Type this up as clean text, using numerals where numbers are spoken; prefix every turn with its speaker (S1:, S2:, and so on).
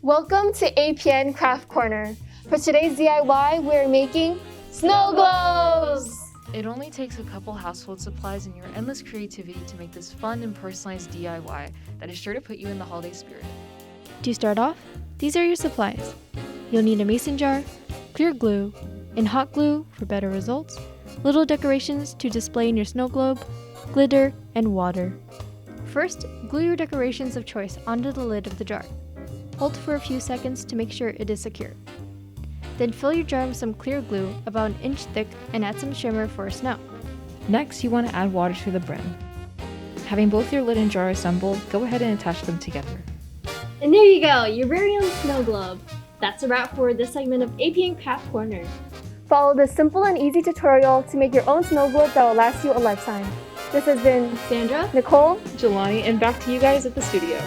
S1: Welcome to APN Craft Corner. For today's DIY, we're making snow globes!
S2: It only takes a couple household supplies and your endless creativity to make this fun and personalized DIY that is sure to put you in the holiday spirit.
S3: To start off, these are your supplies. You'll need a mason jar, clear glue, and hot glue for better results, little decorations to display in your snow globe, glitter, and water. First, glue your decorations of choice onto the lid of the jar. Hold for a few seconds to make sure it is secure. Then fill your jar with some clear glue about 1 inch thick and add some shimmer for snow.
S4: Next, you want to add water to the brim. Having both your lid and jar assembled, go ahead and attach them together.
S5: And there you go, your very own snow globe. That's a wrap for this segment of APN Craft Corner.
S1: Follow this simple and easy tutorial to make your own snow globe that will last you a lifetime. This has been
S5: Sandra,
S1: Nicole,
S4: Jelani, and back to you guys at the studio.